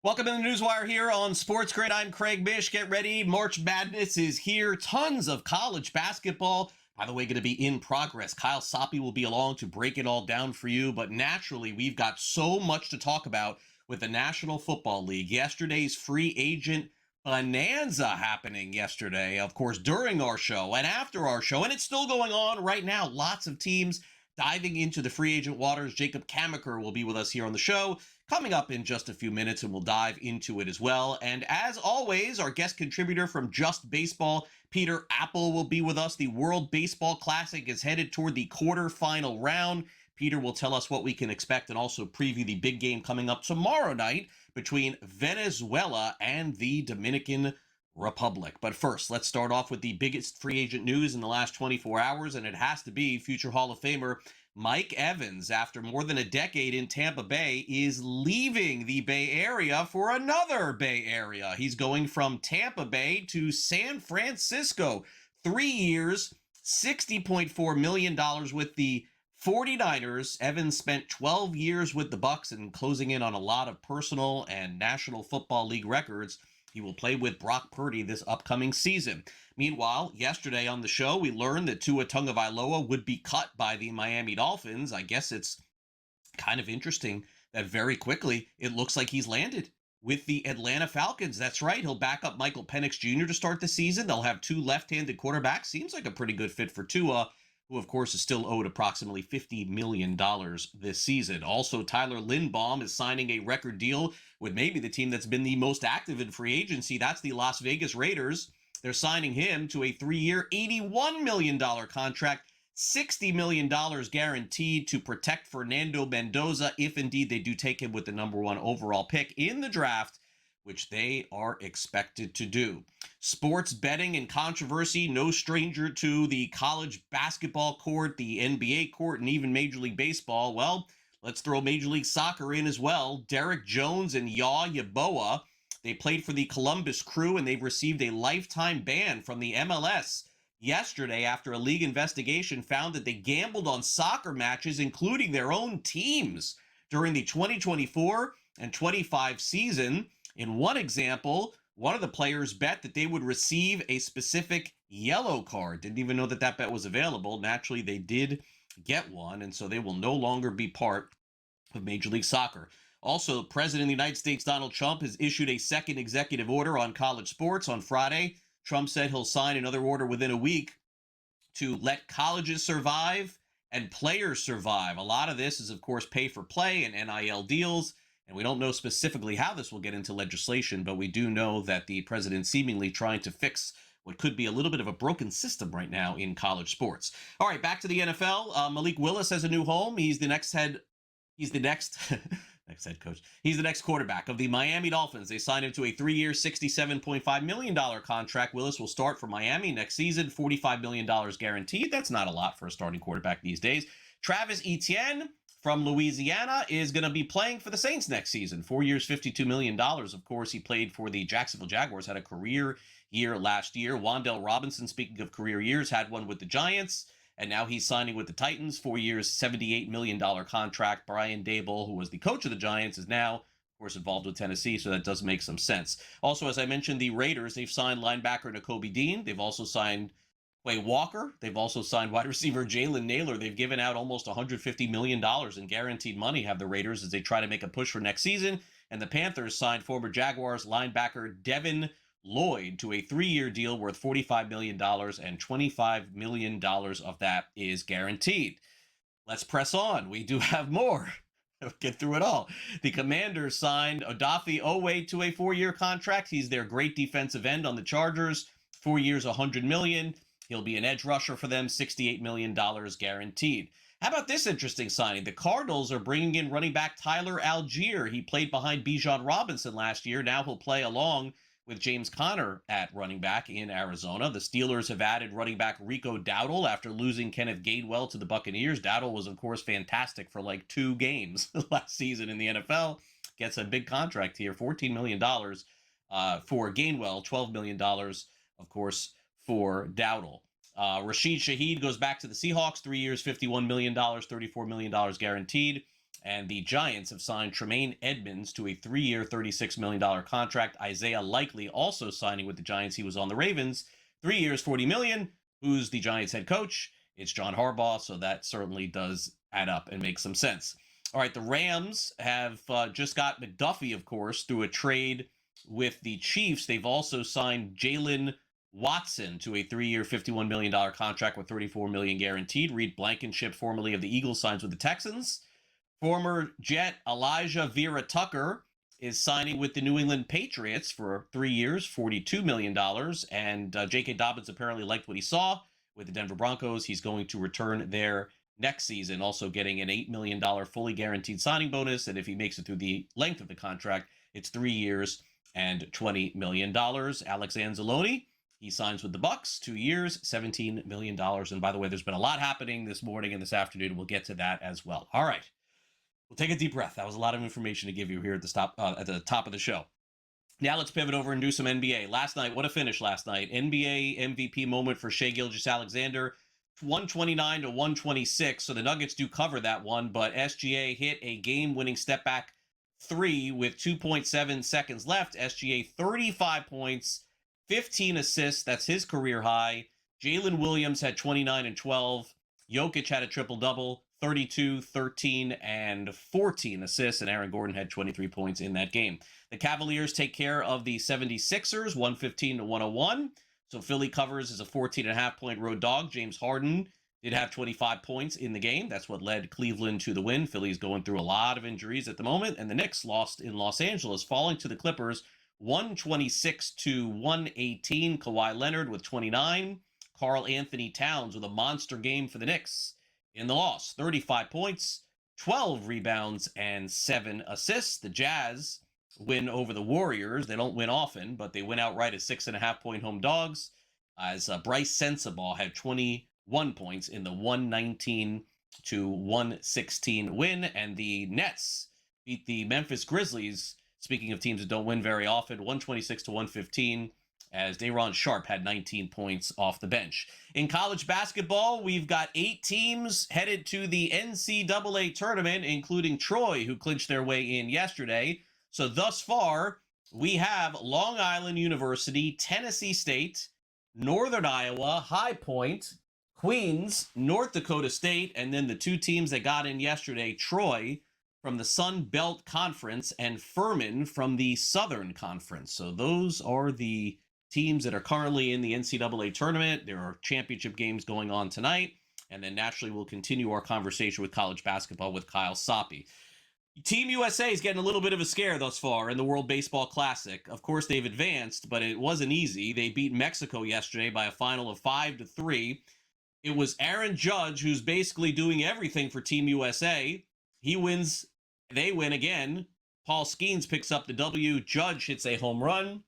Welcome to the NewsWire here on SportsGrid. I'm Craig Mish. Get ready. March Madness is here. Tons of college basketball. By the way, going to be in progress. Kyle Soppe will be along to break it all down for you. But naturally, we've got so much to talk about with the National Football League. Yesterday's free agent bonanza happening yesterday, of course, during our show and after our show. And it's still going on right now. Lots of teams diving into the free agent waters. Jacob Kamaker will be with us here on the show coming up in just a few minutes, and we'll dive into it as well. And as always, our guest contributor from Just Baseball, Peter Apple, will be with us. The World Baseball Classic is headed toward the quarterfinal round. Peter will tell us what we can expect and also preview the big game coming up tomorrow night between Venezuela and the Dominican Republic. But first, let's start off with the biggest free agent news in the last 24 hours, and it has to be future Hall of Famer Mike Evans, after more than a decade in Tampa Bay, is leaving the Bay Area for another Bay Area. He's going from Tampa Bay to San Francisco. 3 years, $60.4 million with the 49ers. Evans spent 12 years with the Bucs and closing in on a lot of personal and National Football League records. He will play with Brock Purdy this upcoming season. Meanwhile, yesterday on the show, we learned that Tua Tagovailoa would be cut by the Miami Dolphins. I guess it's kind of interesting that very quickly it looks like he's landed with the Atlanta Falcons. That's right. He'll back up Michael Penix Jr. to start the season. They'll have two left-handed quarterbacks. Seems like a pretty good fit for Tua, who, of course, is still owed approximately $50 million this season. Also, Tyler Linderbaum is signing a record deal with maybe the team that's been the most active in free agency. That's the Las Vegas Raiders. They're signing him to a 3-year, $81 million contract, $60 million guaranteed to protect Fernando Mendoza if indeed they do take him with the number 1 overall pick in the draft, which they are expected to do. Sports betting and controversy, no stranger to the college basketball court, the NBA court, and even Major League Baseball. Well, let's throw Major League Soccer in as well. Derek Jones and Yaboa, they played for the Columbus Crew, and they've received a lifetime ban from the MLS yesterday after a league investigation found that they gambled on soccer matches, including their own teams, during the 2024 and 25 season. In one example, one of the players bet that they would receive a specific yellow card. Didn't even know that that bet was available. Naturally, they did get one, and so they will no longer be part of Major League Soccer. Also, President of the United States, Donald Trump, has issued a second executive order on college sports. On Friday, Trump said he'll sign another order within a week to let colleges survive and players survive. A lot of this is, of course, pay for play and NIL deals. And we don't know specifically how this will get into legislation, but we do know that the president seemingly trying to fix what could be a little bit of a broken system right now in college sports. All right, back to the NFL. Malik Willis has a new home. He's the next head coach. He's the next quarterback of the Miami Dolphins. They signed him to a 3-year, $67.5 million contract. Willis will start for Miami next season, $45 million guaranteed. That's not a lot for a starting quarterback these days. Travis Etienne from Louisiana is going to be playing for the Saints next season. 4 years, $52 million. Of course, he played for the Jacksonville Jaguars, had a career year last year. Wan'Dale Robinson, speaking of career years, had one with the Giants, and now he's signing with the Titans. 4 years, $78 million contract. Brian Daboll, who was the coach of the Giants, is now, of course, involved with Tennessee, so that does make some sense. Also, as I mentioned, the Raiders, they've signed linebacker Nakobe Dean. They've also signed Quay Walker. They've also signed wide receiver Jalen Naylor. They've given out almost $150 million in guaranteed money, have the Raiders, as they try to make a push for next season. And the Panthers signed former Jaguars linebacker Devin Lloyd to a 3-year deal worth $45 million, and $25 million of that is guaranteed. Let's press on. We do have more. Get through it all. The Commanders signed Odafe Oweh to a 4-year contract. He's their great defensive end on the Chargers. 4 years, $100 million. He'll be an edge rusher for them, $68 million guaranteed. How about this interesting signing? The Cardinals are bringing in running back Tyler Algier. He played behind Bijan Robinson last year. Now he'll play along with James Conner at running back in Arizona. The Steelers have added running back Rico Dowdle after losing Kenneth Gainwell to the Buccaneers. Dowdle was, of course, fantastic for like 2 games last season in the NFL. Gets a big contract here, $14 million for Gainwell, $12 million, of course, for Dowdle. Rashid Shaheed goes back to the Seahawks, 3 years, $51 million, $34 million guaranteed. And the Giants have signed Tremaine Edmonds to a 3-year, $36 million contract. Isaiah Likely also signing with the Giants. He was on the Ravens. 3 years, $40 million. Who's the Giants head coach? It's John Harbaugh, so that certainly does add up and make some sense. All right, the Rams have just got McDuffie, of course, through a trade with the Chiefs. They've also signed Jalen Watson to a 3-year, $51 million contract with $34 million guaranteed. Reed Blankenship, formerly of the Eagles, signs with the Texans. Former Jet Elijah Vera Tucker is signing with the New England Patriots for 3 years, $42 million. And J.K. Dobbins apparently liked what he saw with the Denver Broncos. He's going to return there next season, also getting an $8 million fully guaranteed signing bonus. And if he makes it through the length of the contract, it's 3 years and $20 million. Alex Anzalone, he signs with the Bucs, 2 years, $17 million. And by the way, there's been a lot happening this morning and this afternoon. We'll get to that as well. All right. We'll take a deep breath. That was a lot of information to give you here at the top of the show. Now let's pivot over and do some NBA. Last night, what a finish last night. NBA MVP moment for Shai Gilgeous-Alexander, 129 to 126. So the Nuggets do cover that one, but SGA hit a game-winning step-back three with 2.7 seconds left. SGA 35 points, 15 assists. That's his career high. Jalen Williams had 29 and 12. Jokic had a triple-double. 32, 13, and 14 assists, and Aaron Gordon had 23 points in that game. The Cavaliers take care of the 76ers, 115 to 101. So Philly covers as a 14.5-point road dog. James Harden did have 25 points in the game. That's what led Cleveland to the win. Philly's going through a lot of injuries at the moment, and the Knicks lost in Los Angeles, falling to the Clippers 126 to 118. Kawhi Leonard with 29. Karl Anthony Towns with a monster game for the Knicks. In the loss, 35 points, 12 rebounds, and 7 assists. The Jazz win over the Warriors. They don't win often, but they win outright as 6.5-point home dogs, as Bryce Sensabaugh had 21 points in the 119 to 116 win. And the Nets beat the Memphis Grizzlies, speaking of teams that don't win very often, 126 to 115. As Day'Ron Sharpe had 19 points off the bench. In college basketball, we've got 8 teams headed to the NCAA tournament, including Troy, who clinched their way in yesterday. So thus far, we have Long Island University, Tennessee State, Northern Iowa, High Point, Queens, North Dakota State, and then the 2 teams that got in yesterday, Troy from the Sun Belt Conference and Furman from the Southern Conference. So those are the teams that are currently in the NCAA tournament. There are championship games going on tonight. And then naturally, we'll continue our conversation with college basketball with Kyle Soppe. Team USA is getting a little bit of a scare thus far in the World Baseball Classic. Of course, they've advanced, but it wasn't easy. They beat Mexico yesterday by a final of 5-3. It was Aaron Judge who's basically doing everything for Team USA. He wins. They win again. Paul Skeens picks up the W. Judge hits a home run.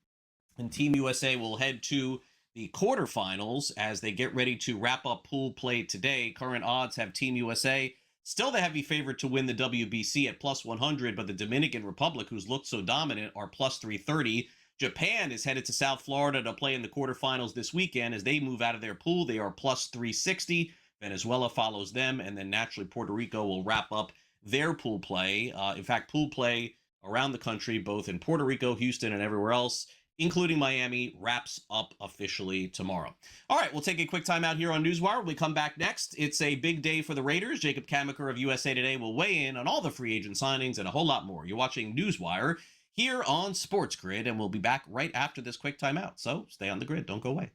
And Team USA will head to the quarterfinals as they get ready to wrap up pool play today. Current odds have Team USA still the heavy favorite to win the WBC at plus 100, but the Dominican Republic, who's looked so dominant, are plus 330. Japan is headed to South Florida to play in the quarterfinals this weekend. As they move out of their pool, they are plus 360. Venezuela follows them, and then naturally Puerto Rico will wrap up their pool play. In fact, pool play around the country, both in Puerto Rico, Houston, and everywhere else, including Miami, wraps up officially tomorrow. All right, we'll take a quick time out here on NewsWire. When we come back next, it's a big day for the Raiders. Jacob Kamaker of USA Today will weigh in on all the free agent signings and a whole lot more. You're watching NewsWire here on SportsGrid, and we'll be back right after this quick timeout. So stay on the grid. Don't go away.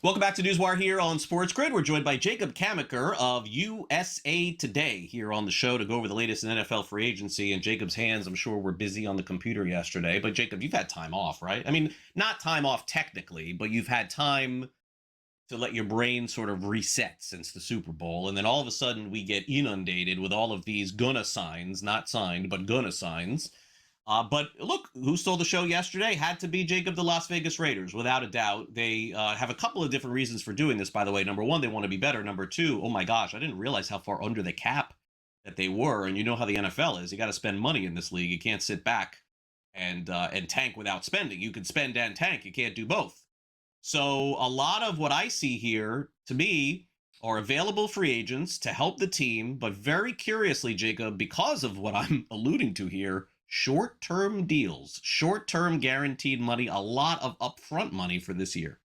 Welcome back to NewsWire here on SportsGrid. We're joined by Jacob Kamaker of USA Today here on the show to go over the latest in NFL free agency. And Jacob's hands, I'm sure, were busy on the computer yesterday. But Jacob, you've had time off, right? I mean, not time off technically, but you've had time to let your brain sort of reset since the Super Bowl. And then all of a sudden we get inundated with all of these gonna signs, not signed, but gonna signs. But look, who stole the show yesterday? Had to be Jacob, the Las Vegas Raiders, without a doubt. They have a couple of different reasons for doing this, by the way. Number one, they want to be better. Number two, oh my gosh, I didn't realize how far under the cap that they were. And you know how the NFL is. You got to spend money in this league. You can't sit back and tank without spending. You can spend and tank. You can't do both. So a lot of what I see here, to me, are available free agents to help the team. But very curiously, Jacob, because of what I'm alluding to here, short-term deals, short-term guaranteed money, a lot of upfront money for this year.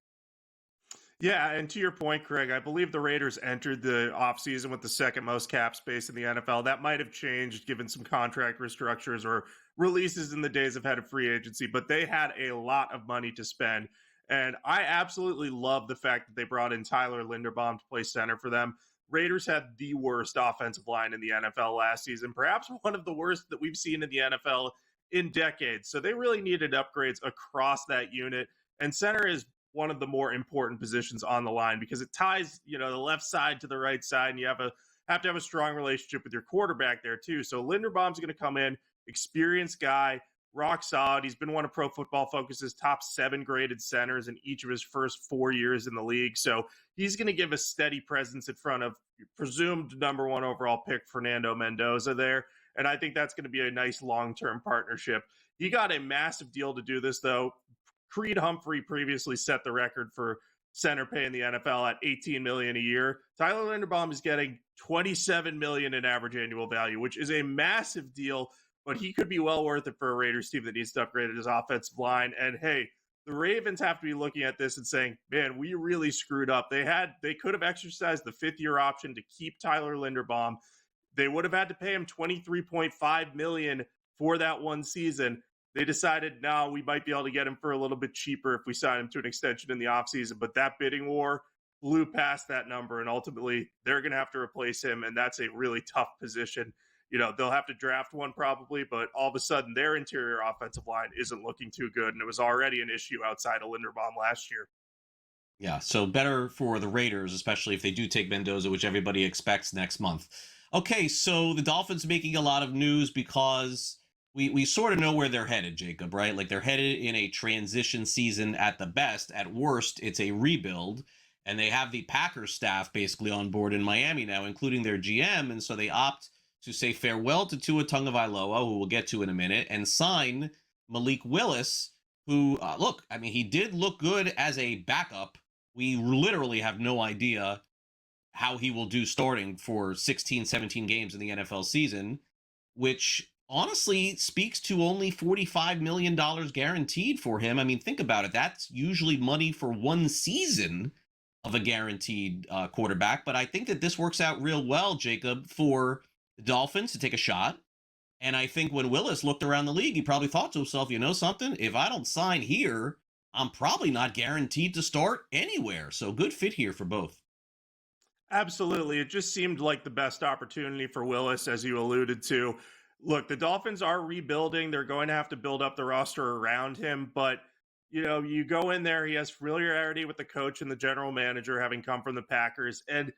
Yeah, and to your point, Craig, I believe the Raiders entered the offseason with the second most cap space in the NFL. That might have changed given some contract restructures or releases in the days ahead of free agency, but they had a lot of money to spend. And I absolutely love the fact that they brought in Tyler Linderbaum to play center for them. Raiders had the worst offensive line in the NFL last season, perhaps one of the worst that we've seen in the NFL in decades. So they really needed upgrades across that unit. And center is one of the more important positions on the line because it ties, the left side to the right side, and you have to have a strong relationship with your quarterback there too. So Linderbaum's going to come in, experienced guy, rock solid. He's been one of Pro Football Focus's top 7 graded centers in each of his first 4 years in the league. So he's going to give a steady presence in front of presumed number 1 overall pick Fernando Mendoza there. And I think that's going to be a nice long-term partnership. He got a massive deal to do this, though. Creed Humphrey previously set the record for center pay in the NFL at $18 million a year. Tyler Linderbaum is getting $27 million in average annual value, which is a massive deal, but he could be well worth it for a Raiders team that needs to upgrade his offensive line. And hey, the Ravens have to be looking at this and saying, man, we really screwed up. They could have exercised the 5th-year option to keep Tyler Linderbaum. They would have had to pay him $23.5 million for that one season. They decided, no, we might be able to get him for a little bit cheaper if we sign him to an extension in the offseason. But that bidding war blew past that number, and ultimately they're going to have to replace him, and that's a really tough position. They'll have to draft one probably, but all of a sudden their interior offensive line isn't looking too good, and it was already an issue outside of Linderbaum last year. Yeah, so better for the Raiders, especially if they do take Mendoza, which everybody expects next month. Okay, so the Dolphins making a lot of news because we sort of know where they're headed, Jacob, right? Like they're headed in a transition season at the best. At worst, it's a rebuild. And they have the Packers staff basically on board in Miami now, including their GM. And so they opt to say farewell to Tua Tagovailoa, who we'll get to in a minute, and sign Malik Willis, who, he did look good as a backup. We literally have no idea how he will do starting for 16, 17 games in the NFL season, which honestly speaks to only $45 million guaranteed for him. I mean, think about it. That's usually money for one season of a guaranteed quarterback. But I think that this works out real well, Jacob, for the Dolphins to take a shot. And I think when Willis looked around the league, he probably thought to himself, you know something? If I don't sign here, I'm probably not guaranteed to start anywhere. So good fit here for both. Absolutely. It just seemed like the best opportunity for Willis, as you alluded to. Look, the Dolphins are rebuilding. They're going to have to build up the roster around him. But, you go in there, he has familiarity with the coach and the general manager, having come from the Packers. And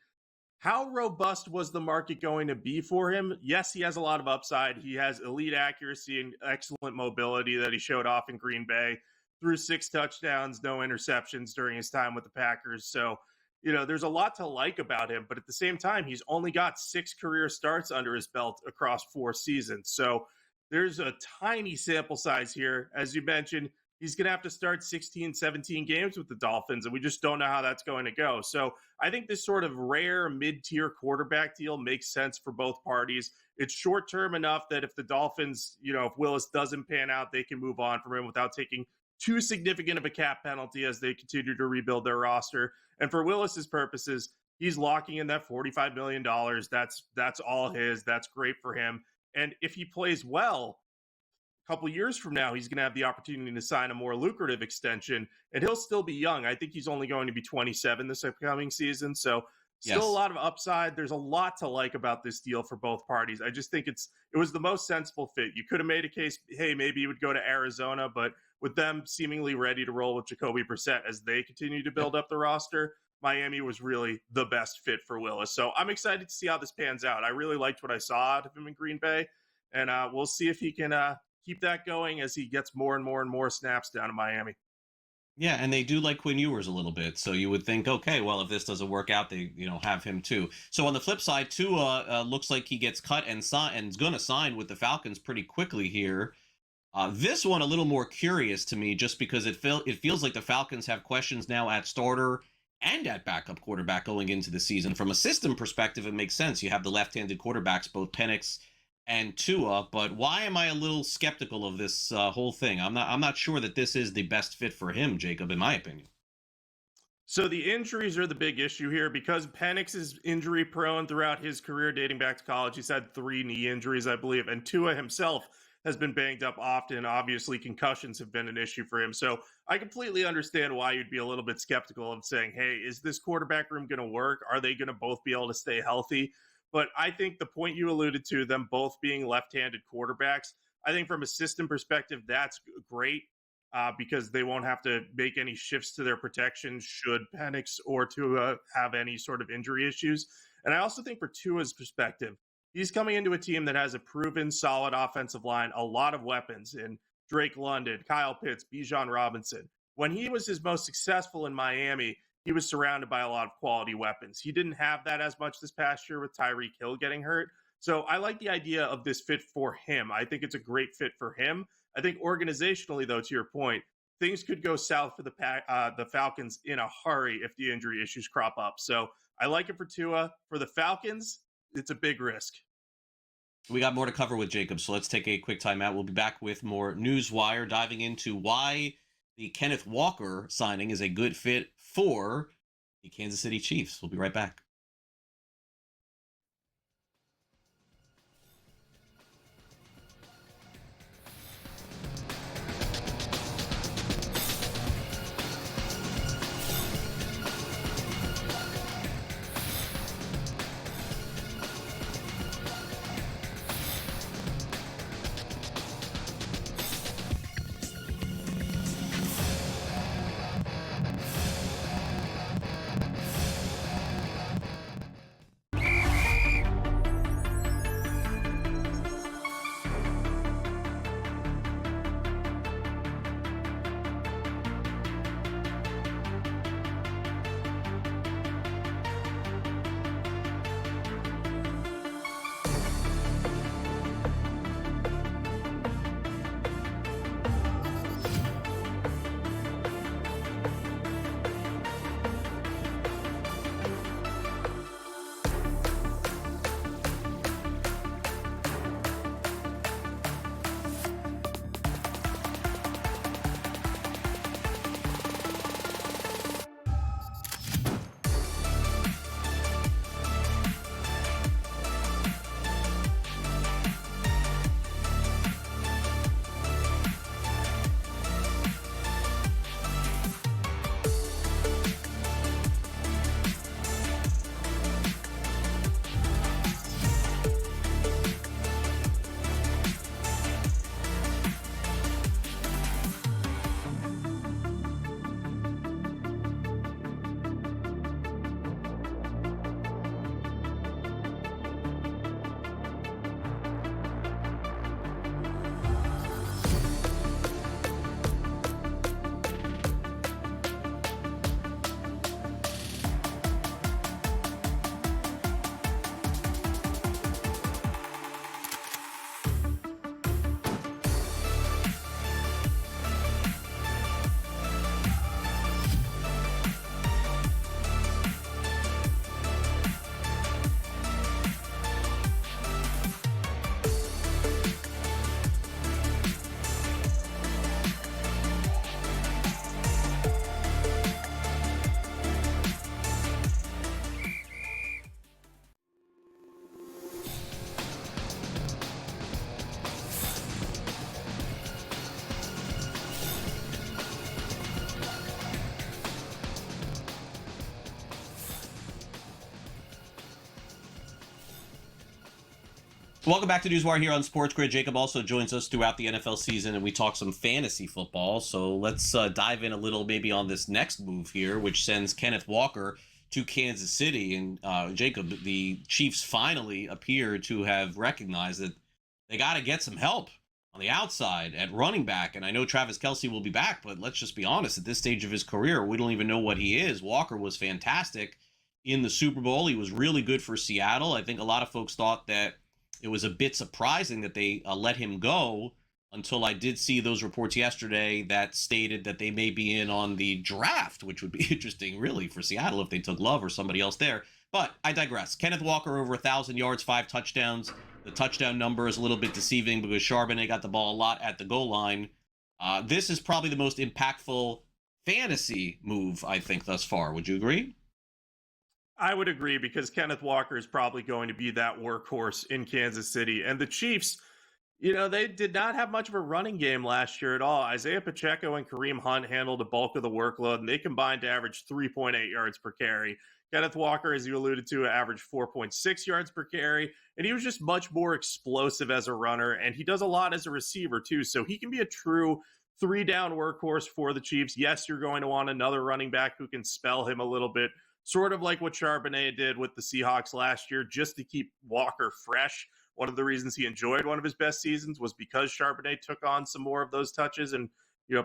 how robust was the market going to be for him? Yes, he has a lot of upside. He has elite accuracy and excellent mobility that he showed off in Green Bay. Threw 6 touchdowns, no interceptions during his time with the Packers. So, there's a lot to like about him, but at the same time, he's only got 6 career starts under his belt across 4 seasons. So there's a tiny sample size here. As you mentioned, he's going to have to start 16, 17 games with the Dolphins, and we just don't know how that's going to go. So I think this sort of rare mid-tier quarterback deal makes sense for both parties. It's short-term enough that if the Dolphins, if Willis doesn't pan out, they can move on from him without taking too significant of a cap penalty as they continue to rebuild their roster. And for Willis's purposes, he's locking in that $45 million. That's all his. That's great for him. And if he plays well, couple years from now, he's going to have the opportunity to sign a more lucrative extension, and he'll still be young. I think he's only going to be 27 this upcoming season. So still a Yes. lot of upside. There's a lot to like about this deal for both parties. I just think it was the most sensible fit. You could have made a case, hey, maybe he would go to Arizona, but with them seemingly ready to roll with Jacoby Brissett as they continue to build up the roster, Miami was really the best fit for Willis. So I'm excited to see how this pans out. I really liked what I saw out of him in Green Bay, and we'll see if he can keep that going as he gets more and more and more snaps down in Miami. Yeah, and they do like Quinn Ewers a little bit, so you would think, okay, well, if this doesn't work out, they have him too. So on the flip side, Tua looks like he gets cut and is going to sign with the Falcons pretty quickly here. This one a little more curious to me, just because it feels like the Falcons have questions now at starter and at backup quarterback going into the season. From a system perspective, it makes sense. You have the left-handed quarterbacks, both Penix and Tua, but why am I a little skeptical of this whole thing? I'm not sure that this is the best fit for him, Jacob, in my opinion. So the injuries are the big issue here because Penix is injury prone throughout his career dating back to college. He's had 3 knee injuries, I believe, and Tua himself has been banged up often. Obviously, concussions have been an issue for him. So I completely understand why you'd be a little bit skeptical of saying, hey, is this quarterback room going to work? Are they going to both be able to stay healthy? But I think the point you alluded to, them both being left-handed quarterbacks, I think from a system perspective, that's great because they won't have to make any shifts to their protection should Penix or Tua have any sort of injury issues. And I also think for Tua's perspective, he's coming into a team that has a proven solid offensive line, a lot of weapons in Drake London, Kyle Pitts, Bijan Robinson. When he was his most successful in Miami, he was surrounded by a lot of quality weapons. He didn't have that as much this past year with Tyreek Hill getting hurt. So I like the idea of this fit for him. I think it's a great fit for him. I think organizationally, though, to your point, things could go south for the Falcons in a hurry if the injury issues crop up. So I like it for Tua. For the Falcons, it's a big risk. We got more to cover with Jacob, so let's take a quick timeout. We'll be back with more NewsWire, diving into why the Kenneth Walker signing is a good fit for the Kansas City Chiefs. We'll be right back. Welcome back to NewsWire here on SportsGrid. Jacob also joins us throughout the NFL season, and we talk some fantasy football. So let's dive in a little maybe on this next move here, which sends Kenneth Walker to Kansas City. And Jacob, the Chiefs finally appear to have recognized that they got to get some help on the outside at running back. And I know Travis Kelce will be back, but let's just be honest, at this stage of his career, we don't even know what he is. Walker was fantastic in the Super Bowl. He was really good for Seattle. I think a lot of folks thought that it was a bit surprising that they let him go until I did see those reports yesterday that stated that they may be in on the draft, which would be interesting, really, for Seattle if they took Love or somebody else there. But I digress. Kenneth Walker over 1,000 yards, 5 touchdowns. The touchdown number is a little bit deceiving because Charbonnet got the ball a lot at the goal line. This is probably the most impactful fantasy move, I think, thus far. Would you agree? I would agree because Kenneth Walker is probably going to be that workhorse in Kansas City. And the Chiefs, they did not have much of a running game last year at all. Isaiah Pacheco and Kareem Hunt handled a bulk of the workload, and they combined to average 3.8 yards per carry. Kenneth Walker, as you alluded to, averaged 4.6 yards per carry, and he was just much more explosive as a runner, and he does a lot as a receiver, too. So he can be a true three-down workhorse for the Chiefs. Yes, you're going to want another running back who can spell him a little bit, sort of like what Charbonnet did with the Seahawks last year, just to keep Walker fresh. One of the reasons he enjoyed one of his best seasons was because Charbonnet took on some more of those touches and,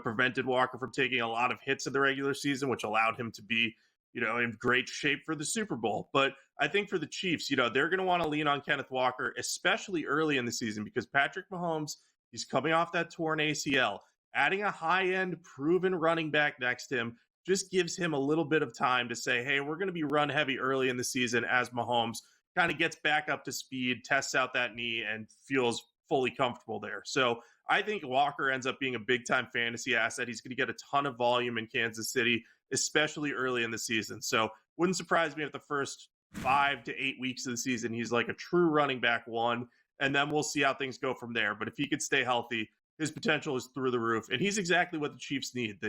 prevented Walker from taking a lot of hits in the regular season, which allowed him to be, in great shape for the Super Bowl. But I think for the Chiefs, they're going to want to lean on Kenneth Walker, especially early in the season, because Patrick Mahomes, he's coming off that torn ACL. Adding a high-end, proven running back next to him just gives him a little bit of time to say, hey, we're going to be run heavy early in the season as Mahomes kind of gets back up to speed, tests out that knee, and feels fully comfortable there. So I think Walker ends up being a big-time fantasy asset. He's going to get a ton of volume in Kansas City, especially early in the season. So wouldn't surprise me if the first 5 to 8 weeks of the season, he's like a true running back one, and then we'll see how things go from there. But if he could stay healthy, his potential is through the roof, and he's exactly what the Chiefs need.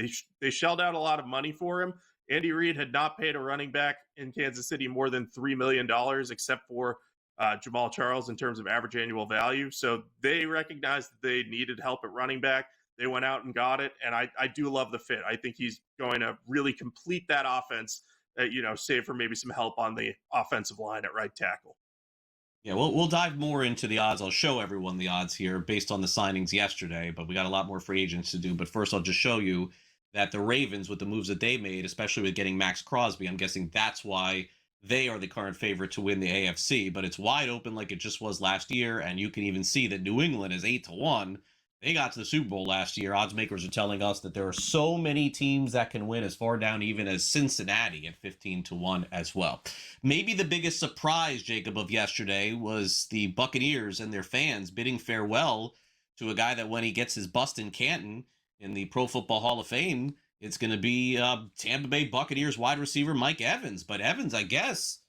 They shelled out a lot of money for him. Andy Reid had not paid a running back in Kansas City more than $3 million, except for Jamal Charles in terms of average annual value. So they recognized that they needed help at running back. They went out and got it, and I do love the fit. I think he's going to really complete that offense, save for maybe some help on the offensive line at right tackle. Yeah, we'll dive more into the odds. I'll show everyone the odds here based on the signings yesterday, but we got a lot more free agents to do. But first, I'll just show you that the Ravens, with the moves that they made, especially with getting Max Crosby, I'm guessing that's why they are the current favorite to win the AFC. But it's wide open like it just was last year, and you can even see that New England is 8-1. They got to the Super Bowl last year. Odds makers are telling us that there are so many teams that can win, as far down even as Cincinnati at 15-1 as well. Maybe the biggest surprise, Jacob, of yesterday was the Buccaneers and their fans bidding farewell to a guy that when he gets his bust in Canton in the Pro Football Hall of Fame, it's going to be Tampa Bay Buccaneers wide receiver Mike Evans. But Evans, I guess,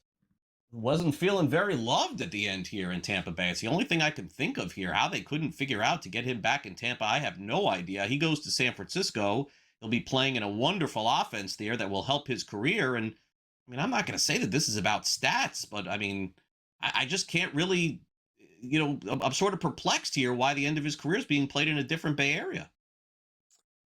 wasn't feeling very loved at the end here in Tampa Bay. It's the only thing I can think of here. How they couldn't figure out to get him back in Tampa, I have no idea. He goes to San Francisco. He'll be playing in a wonderful offense there that will help his career. And I mean, I'm not going to say that this is about stats, but I mean, I just can't really, I'm sort of perplexed here why the end of his career is being played in a different Bay Area.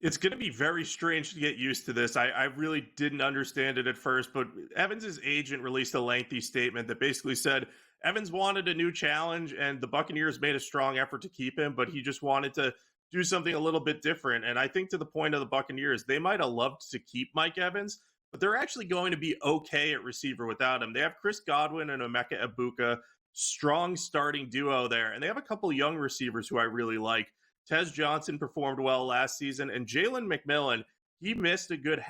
It's going to be very strange to get used to this. I really didn't understand it at first, but Evans's agent released a lengthy statement that basically said Evans wanted a new challenge and the Buccaneers made a strong effort to keep him, but he just wanted to do something a little bit different. And I think to the point of the Buccaneers, they might have loved to keep Mike Evans, but they're actually going to be okay at receiver without him. They have Chris Godwin and Emeka Egbuka, strong starting duo there, and they have a couple young receivers who I really like. Tez Johnson performed well last season, and Jalen McMillan, he missed a good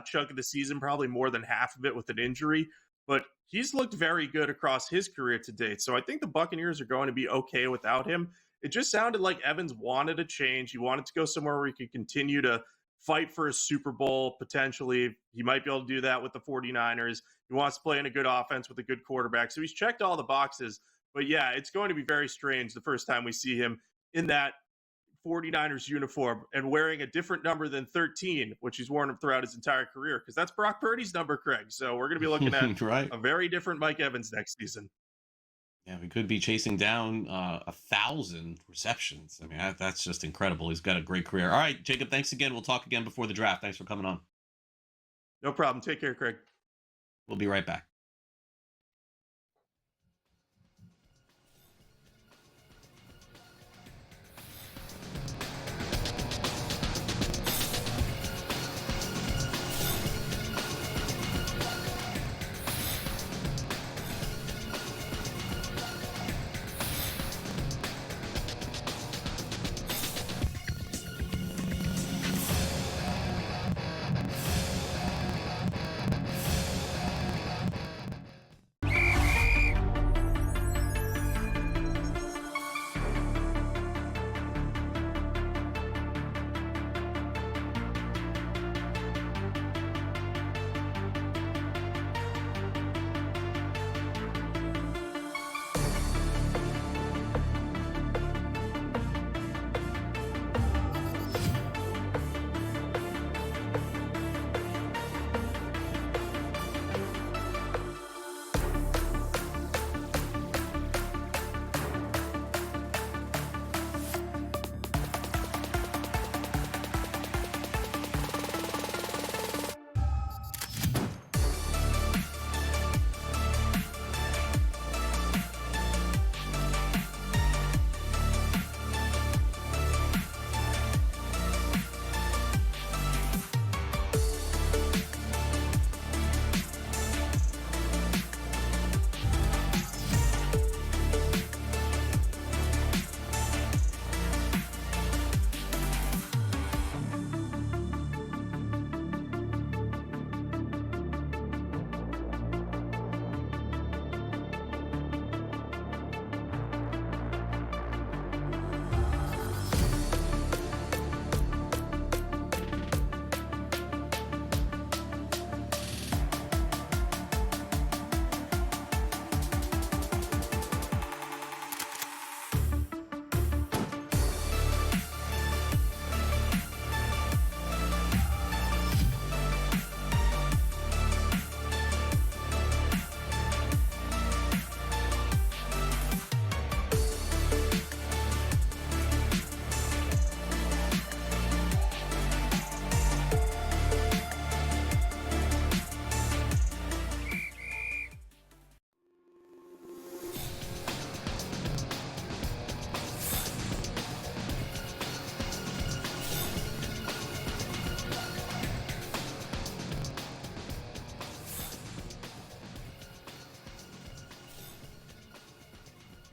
chunk of the season, probably more than half of it with an injury, but he's looked very good across his career to date. So I think the Buccaneers are going to be okay without him. It just sounded like Evans wanted a change. He wanted to go somewhere where he could continue to fight for a Super Bowl, potentially. He might be able to do that with the 49ers. He wants to play in a good offense with a good quarterback. So he's checked all the boxes. But yeah, it's going to be very strange the first time we see him in that 49ers uniform and wearing a different number than 13, which he's worn throughout his entire career, because that's Brock Purdy's number, Craig. So we're going to be looking at Right. a very different Mike Evans next season. Yeah, we could be chasing down 1,000 receptions. I mean, that's just incredible. He's got a great career. All right, Jacob, thanks again. We'll talk again before the draft. Thanks for coming on. No problem. Take care, Craig. We'll be right back.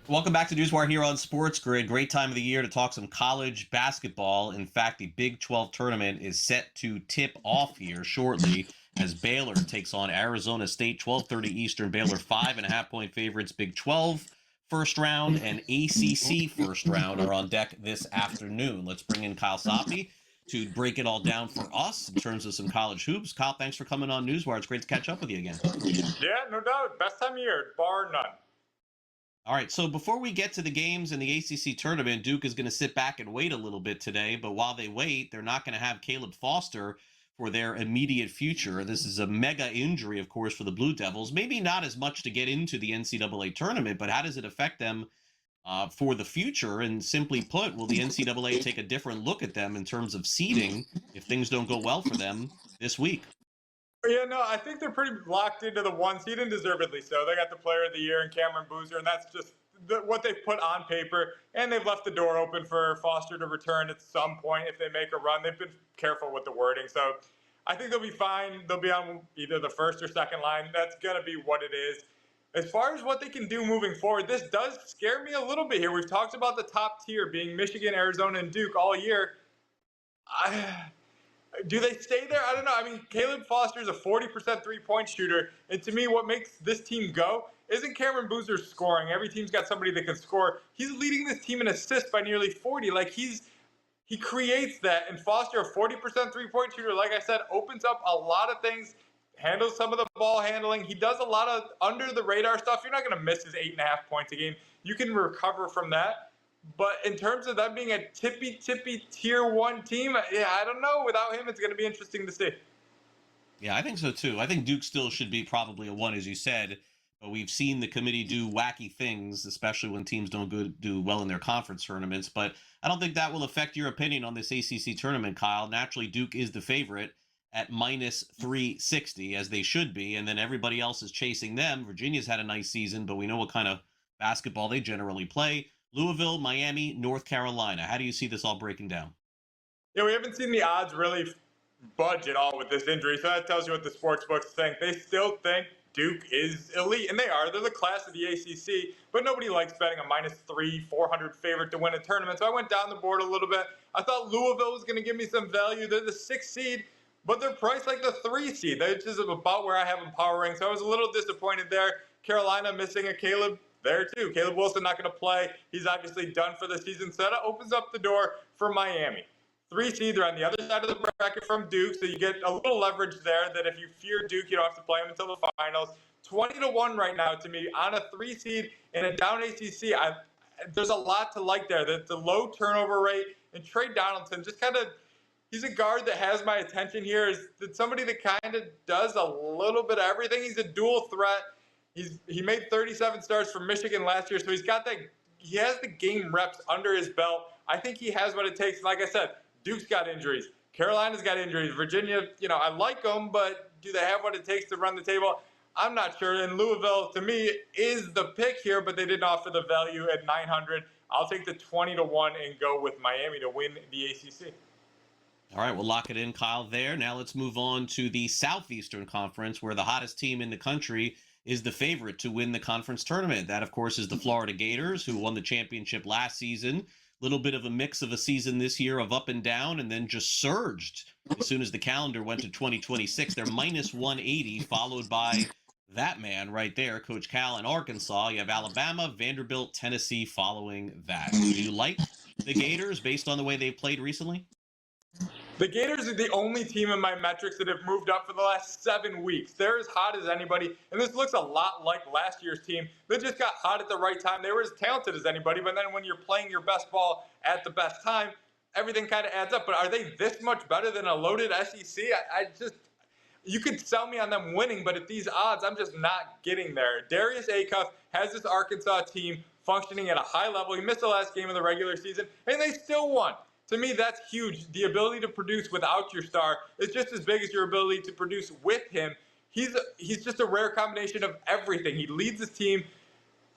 Welcome back to NewsWire here on SportsGrid. Great time of the year to talk some college basketball. In fact, the Big 12 tournament is set to tip off here shortly as Baylor takes on Arizona State, 12:30 Eastern. Baylor 5.5-point favorites. Big 12 first round and ACC first round are on deck this afternoon. Let's bring in Kyle Soppe to break it all down for us in terms of some college hoops. Kyle, thanks for coming on NewsWire. It's great to catch up with you again. Yeah, no doubt. Best time of year, bar none. All right, so before we get to the games in the ACC tournament, Duke is going to sit back and wait a little bit today. But while they wait, they're not going to have Caleb Foster for their immediate future. This is a mega injury, of course, for the Blue Devils. Maybe not as much to get into the NCAA tournament, but how does it affect them for the future? And simply put, will the NCAA take a different look at them in terms of seeding if things don't go well for them this week? Yeah, no, I think they're pretty locked into the one seed, and deservedly so. They got the player of the year in Cameron Boozer, and that's just what they've put on paper. And they've left the door open for Foster to return at some point if they make a run. They've been careful with the wording. So I think they'll be fine. They'll be on either the first or second line. That's going to be what it is. As far as what they can do moving forward, this does scare me a little bit here. We've talked about the top tier being Michigan, Arizona, and Duke all year. Do they stay there? I don't know. I mean, Caleb Foster is a 40% three-point shooter. And to me, what makes this team go isn't Cameron Boozer scoring. Every team's got somebody that can score. He's leading this team in assists by nearly 40. Like, he creates that. And Foster, a 40% three-point shooter, like I said, opens up a lot of things, handles some of the ball handling. He does a lot of under-the-radar stuff. You're not going to miss his 8.5 points a game. You can recover from that. But in terms of that being a tippy tier one team, yeah, I don't know. Without him, it's going to be interesting to see. Yeah, I think so too. I think Duke still should be probably a one, as you said. But we've seen the committee do wacky things, especially when teams don't do well in their conference tournaments. But I don't think that will affect your opinion on this ACC tournament, Kyle. Naturally, Duke is the favorite at minus 360, as they should be, and then everybody else is chasing them. Virginia's had a nice season, but we know what kind of basketball they generally play. Louisville, Miami, North Carolina. How do you see this all breaking down? Yeah, we haven't seen the odds really budge at all with this injury, so that tells you what the sports books think. They still think Duke is elite, and they are. They're the class of the ACC, but nobody likes betting a minus 400 favorite to win a tournament. So I went down the board a little bit. I thought Louisville was going to give me some value. They're the 6th seed, but they're priced like the 3 seed. That's just about where I have them powering. So I was a little disappointed there. Carolina missing a Caleb there too. Caleb Wilson not going to play. He's obviously done for the season. So that opens up the door for Miami. 3 seed, they're on the other side of the bracket from Duke, so you get a little leverage there that if you fear Duke, you don't have to play them until the finals. 20-1 right now to me on a 3 seed in a down ACC. There's a lot to like there. The low turnover rate, and Trey Donaldson just kind of, he's a guard that has my attention here. Is that somebody that kind of does a little bit of everything. He's a dual threat. He made 37 starts for Michigan last year, so he's got that. He has the game reps under his belt. I think he has what it takes. Like I said, Duke's got injuries. Carolina's got injuries. Virginia, I like them, but do they have what it takes to run the table? I'm not sure. And Louisville, to me, is the pick here, but they didn't offer the value at 900. I'll take the 20-1 and go with Miami to win the ACC. All right, we'll lock it in, Kyle, there. Now let's move on to the Southeastern Conference, where the hottest team in the country is the favorite to win the conference tournament. That, of course, is the Florida Gators, who won the championship last season. Little bit of a mix of a season this year of up and down, and then just surged as soon as the calendar went to 2026. They're minus 180, followed by that man right there, Coach Cal in Arkansas. You have Alabama, Vanderbilt, Tennessee following that. Do you like the Gators based on the way they've played recently? The Gators are the only team in my metrics that have moved up for the last 7 weeks. They're as hot as anybody, and this looks a lot like last year's team. They just got hot at the right time. They were as talented as anybody, but then when you're playing your best ball at the best time, everything kind of adds up. But are they this much better than a loaded SEC? You could sell me on them winning, but at these odds, I'm just not getting there. Darius Acuff has this Arkansas team functioning at a high level. He missed the last game of the regular season, and they still won. To me, that's huge. The ability to produce without your star is just as big as your ability to produce with him. He's just a rare combination of everything. He leads his team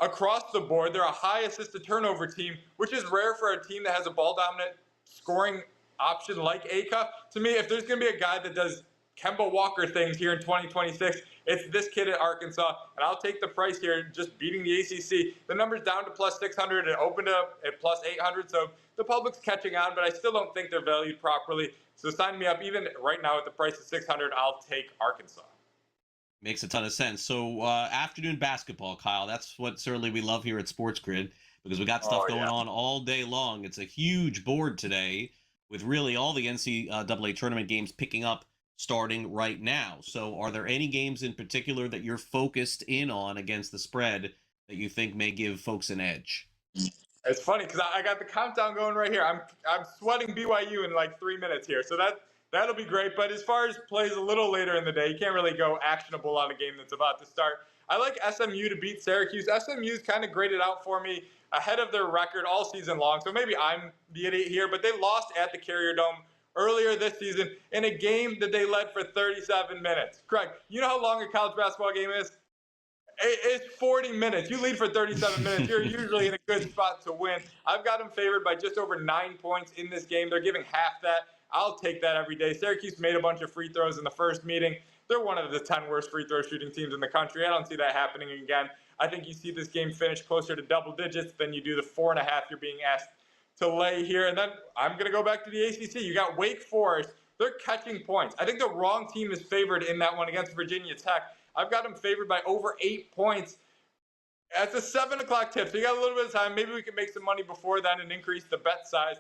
across the board. They're a high assist to turnover team, which is rare for a team that has a ball-dominant scoring option like Acuff. To me, if there's going to be a guy that does Kemba Walker things here in 2026, it's this kid at Arkansas, and I'll take the price here, just beating the ACC. The number's down to plus 600. It opened up at plus 800, so the public's catching on, but I still don't think they're valued properly. So sign me up. Even right now at the price of 600, I'll take Arkansas. Makes a ton of sense. So afternoon basketball, Kyle, that's what certainly we love here at SportsGrid, because we got stuff going on all day long. It's a huge board today with really all the NCAA tournament games picking up starting right now. So are there any games in particular that you're focused in on against the spread that you think may give folks an edge? It's funny because I got the countdown going right here. I'm sweating BYU in like 3 minutes here, so that'll be great. But as far as plays a little later in the day, you can't really go actionable on a game that's about to start. I like SMU to beat Syracuse. SMU's kind of graded out for me ahead of their record all season long, so maybe I'm the idiot here, but they lost at the Carrier Dome earlier this season in a game that they led for 37 minutes. Craig, you know how long a college basketball game is? It's 40 minutes. You lead for 37 minutes. You're usually in a good spot to win. I've got them favored by just over 9 points in this game. They're giving half that. I'll take that every day. Syracuse made a bunch of free throws in the first meeting. They're one of the 10 worst free throw shooting teams in the country. I don't see that happening again. I think you see this game finish closer to double digits than you do the 4.5 you're being asked to lay here. And then I'm going to go back to the ACC. You got Wake Forest. They're catching points. I think the wrong team is favored in that one against Virginia Tech. I've got them favored by over 8 points. That's a 7 o'clock tip, so you got a little bit of time. Maybe we can make some money before then and increase the bet size.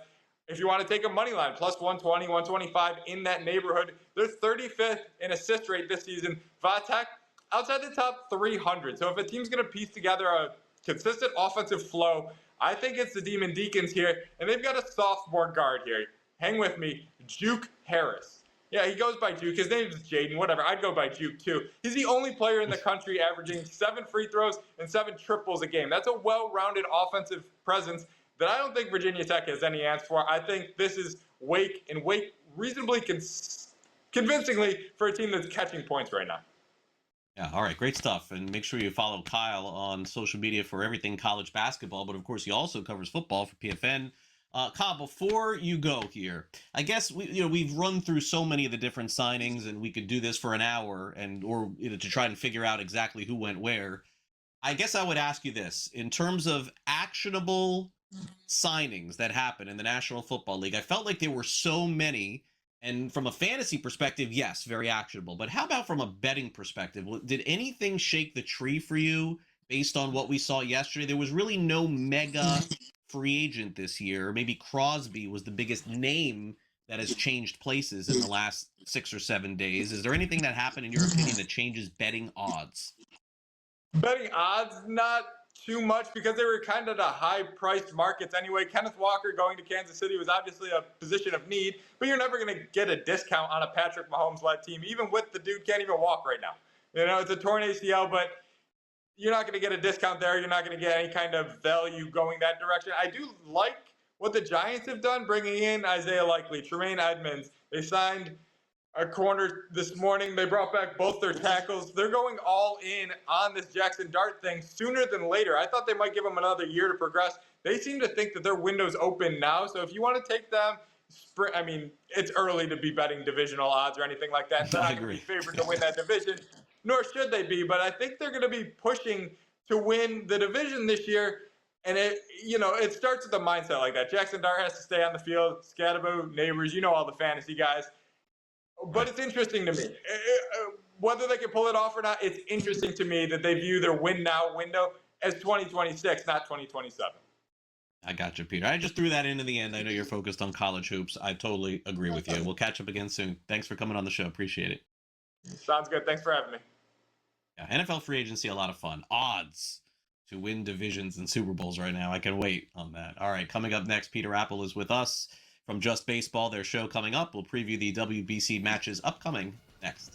If you want to take a money line, plus 120, 125 in that neighborhood. They're 35th in assist rate this season. Vatek, outside the top 300. So if a team's going to piece together a consistent offensive flow, I think it's the Demon Deacons here, and they've got a sophomore guard here. Hang with me, Juke Harris. Yeah, he goes by Juke. His name is Jaden, whatever. I'd go by Juke, too. He's the only player in the country averaging 7 free throws and 7 triples a game. That's a well-rounded offensive presence that I don't think Virginia Tech has any answer for. I think this is Wake reasonably convincingly for a team that's catching points right now. Yeah, all right, great stuff. And make sure you follow Kyle on social media for everything college basketball. But, of course, he also covers football for PFN. Kyle, before you go here, I guess we've run through so many of the different signings, and we could do this for an hour to try and figure out exactly who went where. I guess I would ask you this. In terms of actionable signings that happened in the National Football League, I felt like there were so many. And from a fantasy perspective, yes, very actionable. But how about from a betting perspective? Did anything shake the tree for you based on what we saw yesterday? There was really no mega free agent this year. Maybe Crosby was the biggest name that has changed places in the last 6 or 7 days. Is there anything that happened, in your opinion, that changes betting odds? Betting odds, not too much, because they were kind of the high-priced markets anyway. Kenneth Walker going to Kansas City was obviously a position of need, but you're never going to get a discount on a Patrick Mahomes-led team, even with the dude can't even walk right now. It's a torn ACL, but you're not going to get a discount there. You're not going to get any kind of value going that direction. I do like what the Giants have done, bringing in Isaiah Likely, Tremaine Edmonds. They signed a corner this morning. They brought back both their tackles. They're going all in on this Jackson Dart thing sooner than later. I thought they might give them another year to progress. They seem to think that their window's open now. So if you want to take them, it's early to be betting divisional odds or anything like that. They're not going to be favored to win that division, nor should they be. But I think they're going to be pushing to win the division this year. And it starts with a mindset like that. Jackson Dart has to stay on the field. Scadaboo, Neighbors, all the fantasy guys. But it's interesting to me. Whether they can pull it off or not, it's interesting to me that they view their win now window as 2026, not 2027. I got you, Peter. I just threw that in the end. I know you're focused on college hoops. I totally agree with you. We'll catch up again soon. Thanks for coming on the show. Appreciate it. Sounds good. Thanks for having me. Yeah, NFL free agency, a lot of fun. Odds to win divisions and Super Bowls right now. I can wait on that. All right, coming up next, Peter Apple is with us from Just Baseball. Their show coming up. We'll preview the WBC matches upcoming next.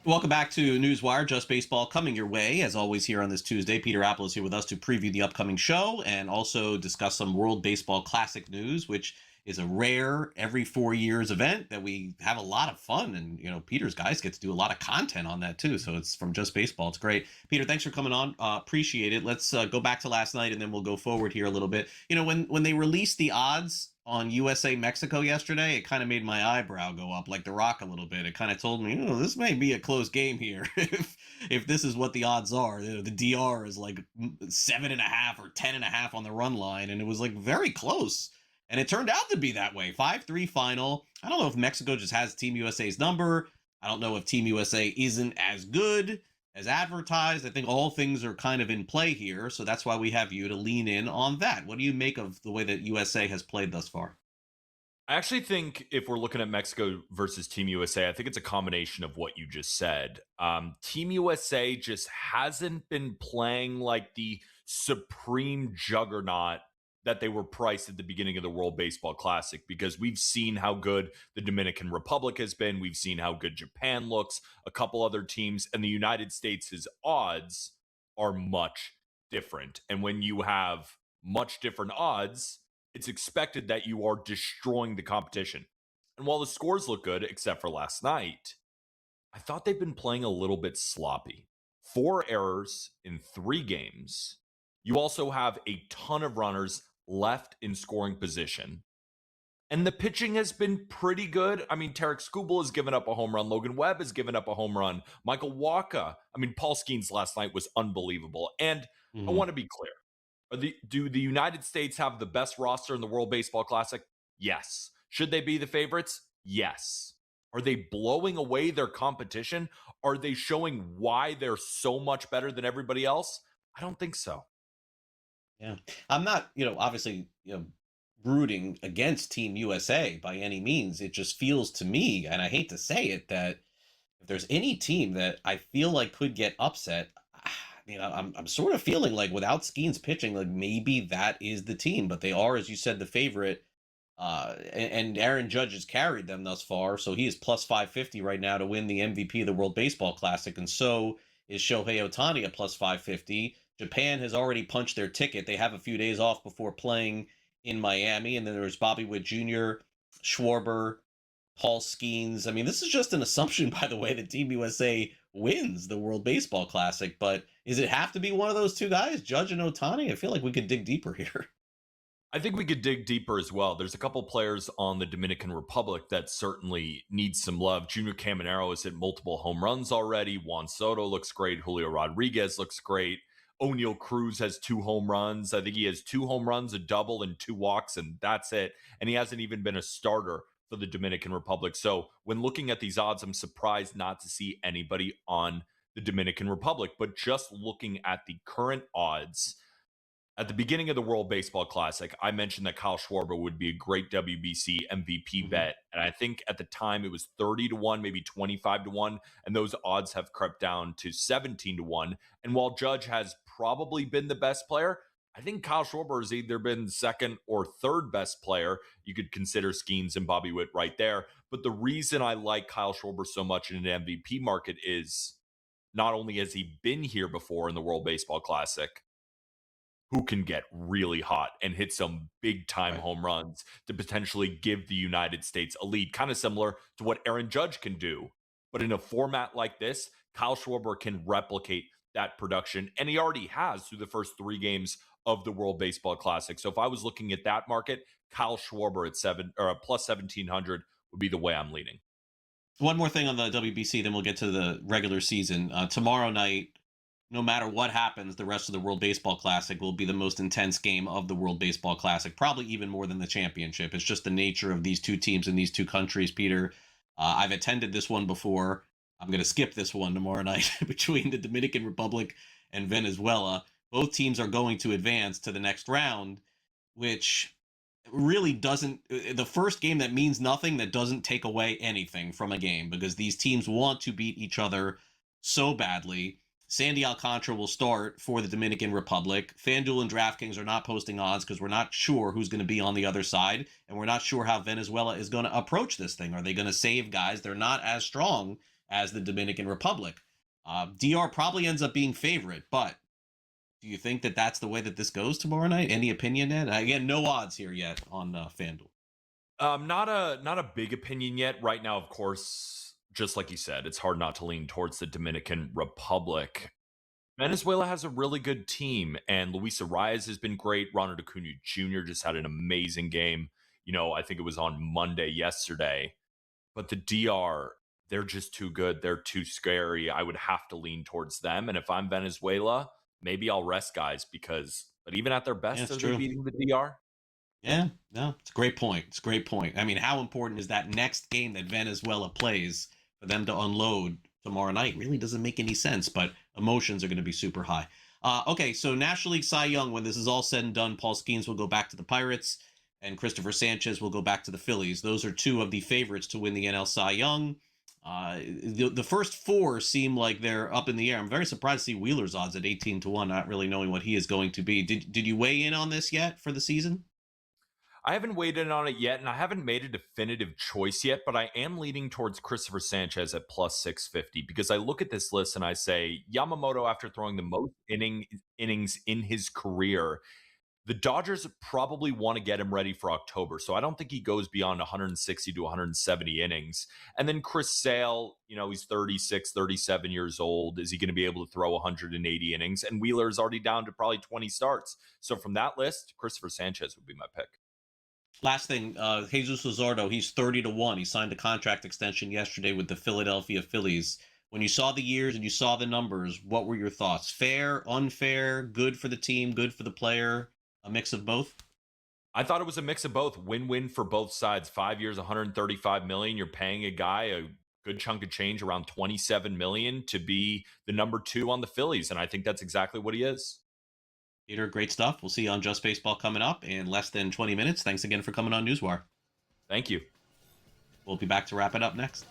Welcome back to NewsWire, Just Baseball coming your way, as always, here on this Tuesday. Peter Apple is here with us to preview the upcoming show and also discuss some World Baseball Classic news, which is a rare every 4 years event that we have a lot of fun. And, Peter's guys get to do a lot of content on that, too. So it's from Just Baseball. It's great. Peter, thanks for coming on. Appreciate it. Let's go back to last night, and then we'll go forward here a little bit. When they released the odds on USA Mexico yesterday, it kind of made my eyebrow go up like The Rock a little bit. It kind of told me, this may be a close game here if this is what the odds are. The DR is like 7.5 or 10.5 on the run line, and it was like very close. And it turned out to be that way. 5-3 final. I don't know if Mexico just has Team USA's number. I don't know if Team USA isn't as good as advertised. I think all things are kind of in play here, so that's why we have you to lean in on that. What do you make of the way that USA has played thus far? I actually think if we're looking at Mexico versus Team USA, I think it's a combination of what you just said. Team USA just hasn't been playing like the supreme juggernaut that they were priced at the beginning of the World Baseball Classic, because we've seen how good the Dominican Republic has been. We've seen how good Japan looks, a couple other teams, and the United States' odds are much different. And when you have much different odds, it's expected that you are destroying the competition. And while the scores look good, except for last night, I thought they've been playing a little bit sloppy. 4 errors in 3 games. You also have a ton of runners left in scoring position. And the pitching has been pretty good. I mean, Tarek Skubal has given up a home run. Logan Webb has given up a home run. Michael Wacha. I mean, Paul Skeens last night was unbelievable. And I want to be clear. Do the United States have the best roster in the World Baseball Classic? Yes. Should they be the favorites? Yes. Are they blowing away their competition? Are they showing why they're so much better than everybody else? I don't think so. Yeah. I'm not, obviously, rooting against Team USA by any means. It just feels to me, and I hate to say it, that if there's any team that I feel like could get upset, I'm sort of feeling like without Skeens pitching, like maybe that is the team. But they are, as you said, the favorite. And Aaron Judge has carried them thus far, so he is plus 550 right now to win the MVP of the World Baseball Classic, and so is Shohei Ohtani at plus 550. Japan has already punched their ticket. They have a few days off before playing in Miami, and then there's Bobby Witt Jr., Schwarber, Paul Skeens. I mean, this is just an assumption, by the way, that Team USA wins the World Baseball Classic, but does it have to be one of those two guys, Judge and Ohtani? I feel like we could dig deeper here. I think we could dig deeper as well. There's a couple players on the Dominican Republic that certainly need some love. Junior Caminero has hit multiple home runs already. Juan Soto looks great. Julio Rodriguez looks great. O'Neal Cruz has 2 home runs. I think he has 2 home runs, a double, and 2 walks, and that's it. And he hasn't even been a starter for the Dominican Republic. So when looking at these odds, I'm surprised not to see anybody on the Dominican Republic. But just looking at the current odds, at the beginning of the World Baseball Classic, I mentioned that Kyle Schwarber would be a great WBC MVP bet. And I think at the time it was 30-1, maybe 25-1. And those odds have crept down to 17-1. And while Judge has probably been the best player, I think Kyle Schwarber has either been second or third best player. You could consider Skeens and Bobby Witt right there. But the reason I like Kyle Schwarber so much in an MVP market is not only has he been here before in the World Baseball Classic, who can get really hot and hit some big-time home runs to potentially give the United States a lead, kind of similar to what Aaron Judge can do. But in a format like this, Kyle Schwarber can replicate that production, and he already has through the first 3 games of the World Baseball Classic. So if I was looking at that market, Kyle Schwarber at plus 1,700 would be the way I'm leaning. One more thing on the WBC, then we'll get to the regular season. Tomorrow night, no matter what happens, the rest of the World Baseball Classic will be the most intense game of the World Baseball Classic, probably even more than the championship. It's just the nature of these two teams in these two countries, Peter. I've attended this one before. I'm going to skip this one tomorrow night between the Dominican Republic and Venezuela. Both teams are going to advance to the next round, which really doesn't, the first game that means nothing, that doesn't take away anything from a game, because these teams want to beat each other so badly. Sandy Alcantara will start for the Dominican Republic. FanDuel and DraftKings are not posting odds because we're not sure who's going to be on the other side, and we're not sure how Venezuela is going to approach this thing. Are they going to save guys? They're not as strong as the Dominican Republic. DR probably ends up being favorite, but do you think that that's the way that this goes tomorrow night? Any opinion, Ed? Again, no odds here yet on FanDuel. Not a big opinion yet. Right now, of course, just like you said, it's hard not to lean towards the Dominican Republic. Venezuela has a really good team, and Luis Arias has been great. Ronald Acuna Jr. just had an amazing game. I think it was on Monday yesterday. But the DR, they're just too good. They're too scary. I would have to lean towards them. And if I'm Venezuela, maybe I'll rest guys but even at their best, Yeah, are they beating the DR? Yeah, no, it's a great point. It's a great point. I mean, how important is that next game that Venezuela plays for them to unload tomorrow night? Really doesn't make any sense, but emotions are going to be super high. Okay, so National League Cy Young, when this is all said and done, Paul Skeens will go back to the Pirates, and Christopher Sanchez will go back to the Phillies. Those are two of the favorites to win the NL Cy Young. The first four seem like they're up in the air. I'm very surprised to see Wheeler's odds at 18-1, not really knowing what he is going to be. Did you weigh in on this yet for the season? I haven't weighed in on it yet, and I haven't made a definitive choice yet, but I am leaning towards Christopher Sanchez at plus 650 because I look at this list and I say, Yamamoto, after throwing the most innings in his career, the Dodgers probably want to get him ready for October, so I don't think he goes beyond 160 to 170 innings. And then Chris Sale, he's 36, 37 years old. Is he going to be able to throw 180 innings? And Wheeler's already down to probably 20 starts. So from that list, Christopher Sanchez would be my pick. Last thing, Jesus Luzardo, he's 30-1. He signed a contract extension yesterday with the Philadelphia Phillies. When you saw the years and you saw the numbers, what were your thoughts? Fair, unfair, good for the team, good for the player, a mix of both? I thought it was a mix of both. Win-win for both sides. 5 years, $135 million. You're paying a guy a good chunk of change, around $27 million, to be the number 2 on the Phillies, and I think that's exactly what he is. Peter, great stuff. We'll see you on Just Baseball coming up in less than 20 minutes. Thanks again for coming on NewsWire. Thank you. We'll be back to wrap it up next.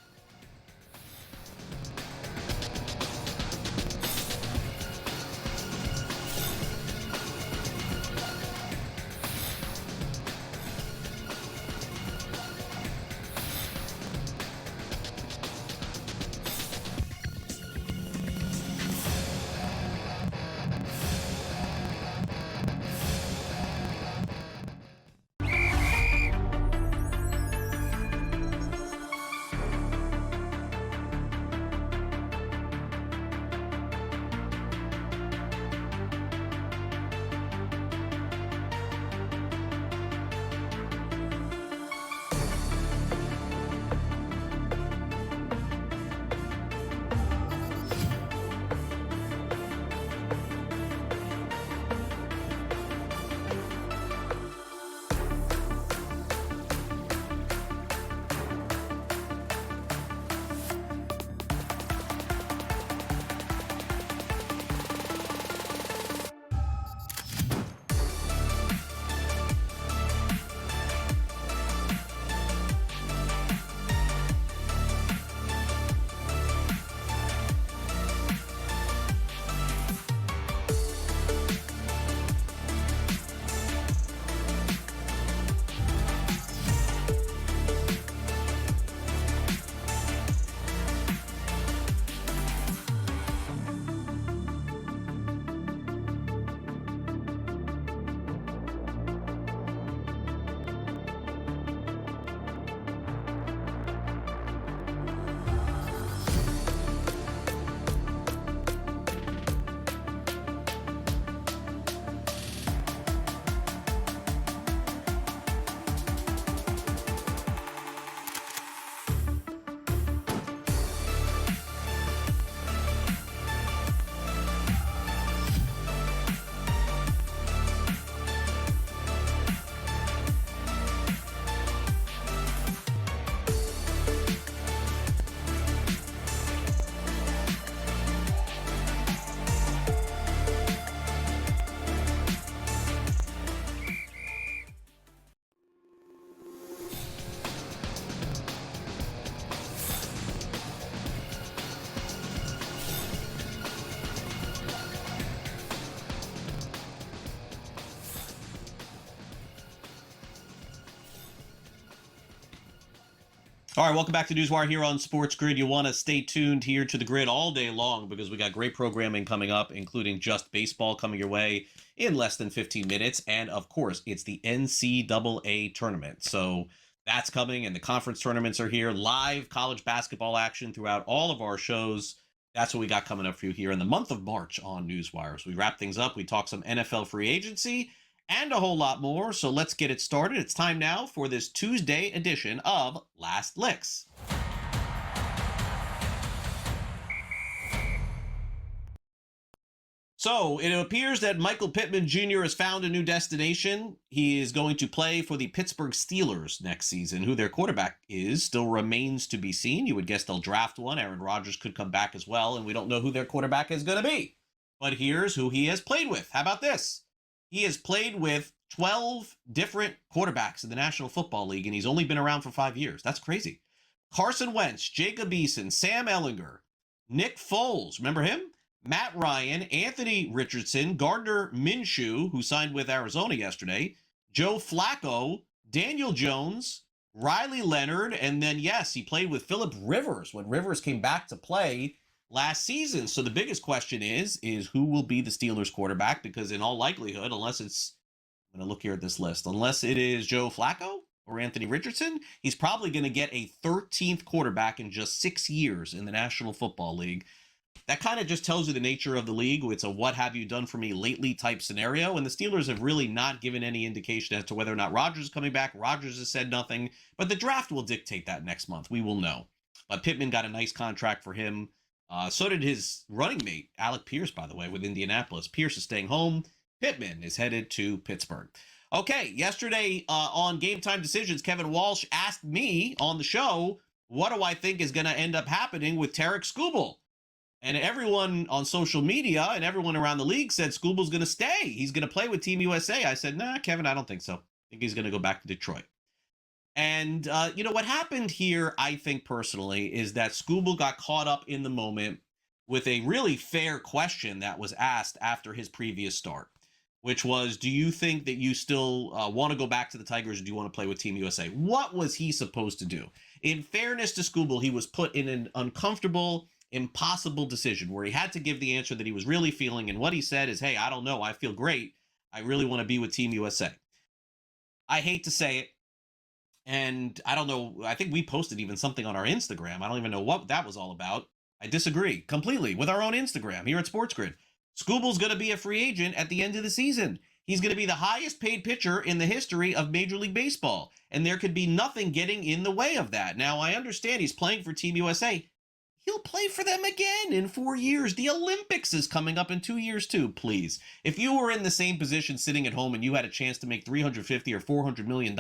All right, welcome back to NewsWire here on SportsGrid. You want to stay tuned here to the grid all day long because we got great programming coming up, including Just Baseball coming your way in less than 15 minutes. And, of course, it's the NCAA tournament. So that's coming, and the conference tournaments are here. Live college basketball action throughout all of our shows. That's what we got coming up for you here in the month of March on NewsWire. So we wrap things up. We talk some NFL free agency and a whole lot more. So let's get it started. It's time now for this Tuesday edition of Last Licks. So it appears that Michael Pittman Jr. has found a new destination. He is going to play for the Pittsburgh Steelers next season. Who their quarterback is still remains to be seen. You would guess they'll draft one. Aaron Rodgers could come back as well, and we don't know who their quarterback is going to be. But here's who he has played with. How about this? He has played with 12 different quarterbacks in the National Football League, and he's only been around for 5 years. That's crazy. Carson Wentz, Jacob Eason, Sam Ehlinger, Nick Foles, remember him? Matt Ryan, Anthony Richardson, Gardner Minshew, who signed with Arizona yesterday, Joe Flacco, Daniel Jones, Riley Leonard, and then, yes, he played with Phillip Rivers when Rivers came back to play last season. So the biggest question is who will be the Steelers quarterback? Because in all likelihood, I'm going to look here at this list, unless it is Joe Flacco or Anthony Richardson, he's probably going to get a 13th quarterback in just 6 years in the National Football League. That kind of just tells you the nature of the league. It's a what have you done for me lately type scenario. And the Steelers have really not given any indication as to whether or not Rodgers is coming back. Rodgers has said nothing, but the draft will dictate that next month. We will know. But Pittman got a nice contract for him. So did his running mate, Alec Pierce, by the way, with Indianapolis. Pierce is staying home. Pittman is headed to Pittsburgh. Okay, yesterday on Game Time Decisions, Kevin Walsh asked me on the show, what do I think is going to end up happening with Tarek Skubal? And everyone on social media and everyone around the league said Skubal's going to stay. He's going to play with Team USA. I said, nah, Kevin, I don't think so. I think he's going to go back to Detroit. And, what happened here, I think personally, is that Skubal got caught up in the moment with a really fair question that was asked after his previous start, which was, do you think that you still want to go back to the Tigers, or do you want to play with Team USA? What was he supposed to do? In fairness to Skubal, he was put in an uncomfortable, impossible decision where he had to give the answer that he was really feeling. And what he said is, hey, I don't know. I feel great. I really want to be with Team USA. I hate to say it. And I don't know, I think we posted even something on our Instagram. I don't even know what that was all about. I disagree completely with our own Instagram here at SportsGrid. Skubal's going to be a free agent at the end of the season. He's going to be the highest paid pitcher in the history of Major League Baseball. And there could be nothing getting in the way of that. Now, I understand he's playing for Team USA. He'll play for them again in 4 years. The Olympics is coming up in 2 years too, please. If you were in the same position sitting at home and you had a chance to make $350 or $400 million,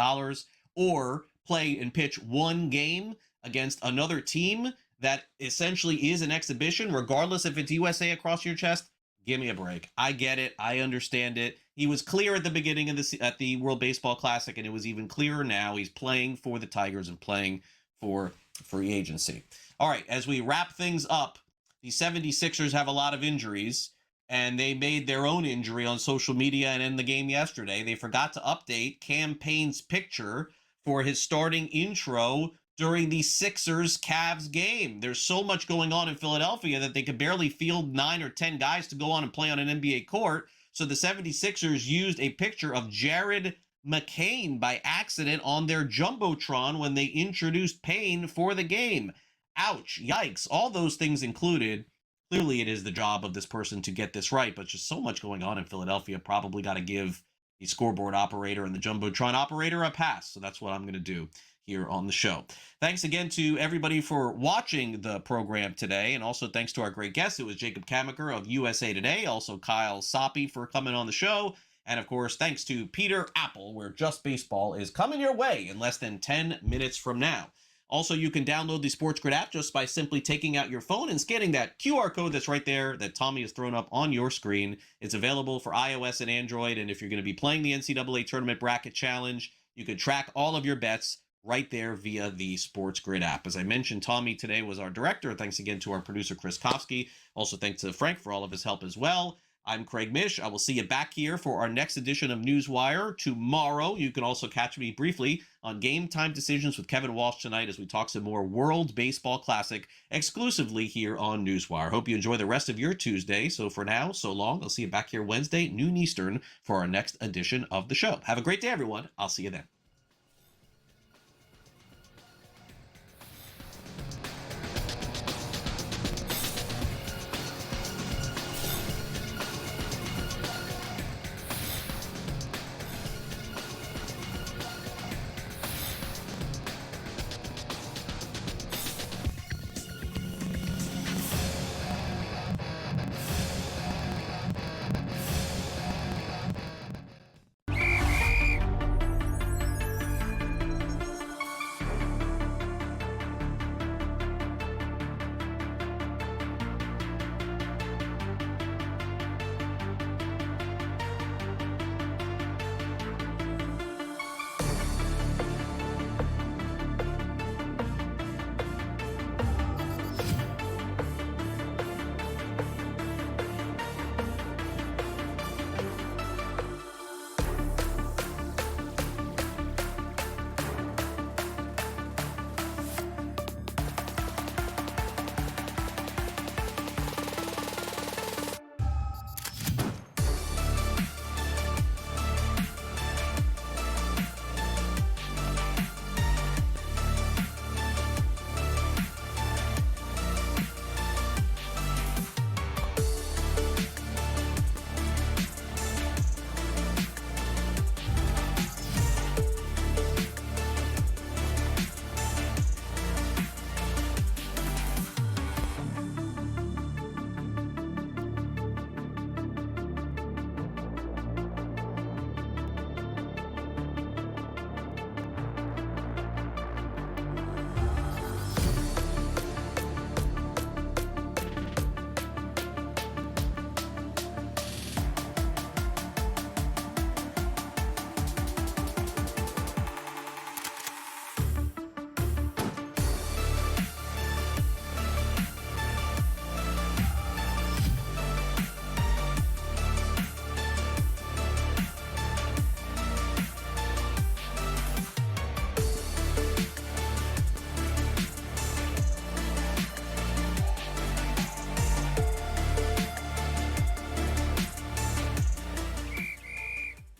or play and pitch one game against another team that essentially is an exhibition, regardless if it's USA across your chest, give me a break. I get it. I understand it. He was clear at the beginning of at the World Baseball Classic, and it was even clearer now. He's playing for the Tigers and playing for free agency. All right, as we wrap things up, the 76ers have a lot of injuries, and they made their own injury on social media and in the game yesterday. They forgot to update Cam Payne's picture for his starting intro during the Sixers-Cavs game. There's so much going on in Philadelphia that they could barely field 9 or 10 guys to go on and play on an NBA court. So the 76ers used a picture of Jared McCain by accident on their Jumbotron when they introduced Payne for the game. Ouch, yikes, all those things included. Clearly it is the job of this person to get this right, but just so much going on in Philadelphia. Probably got to give the scoreboard operator and the Jumbotron operator a pass. So that's what I'm going to do here on the show. Thanks again to everybody for watching the program today. And also thanks to our great guests. It was Jacob Kamaker of USA Today. Also Kyle Soppe for coming on the show. And of course, thanks to Peter Apple, where Just Baseball is coming your way in less than 10 minutes from now. Also, you can download the SportsGrid app just by simply taking out your phone and scanning that QR code that's right there that Tommy has thrown up on your screen. It's available for iOS and Android, and if you're going to be playing the NCAA Tournament Bracket Challenge, you can track all of your bets right there via the SportsGrid app. As I mentioned, Tommy today was our director. Thanks again to our producer, Chris Kofsky. Also, thanks to Frank for all of his help as well. I'm Craig Mish. I will see you back here for our next edition of NewsWire tomorrow. You can also catch me briefly on Game Time Decisions with Kevin Walsh tonight as we talk some more World Baseball Classic exclusively here on NewsWire. Hope you enjoy the rest of your Tuesday. So for now, so long. I'll see you back here Wednesday, noon Eastern, for our next edition of the show. Have a great day, everyone. I'll see you then.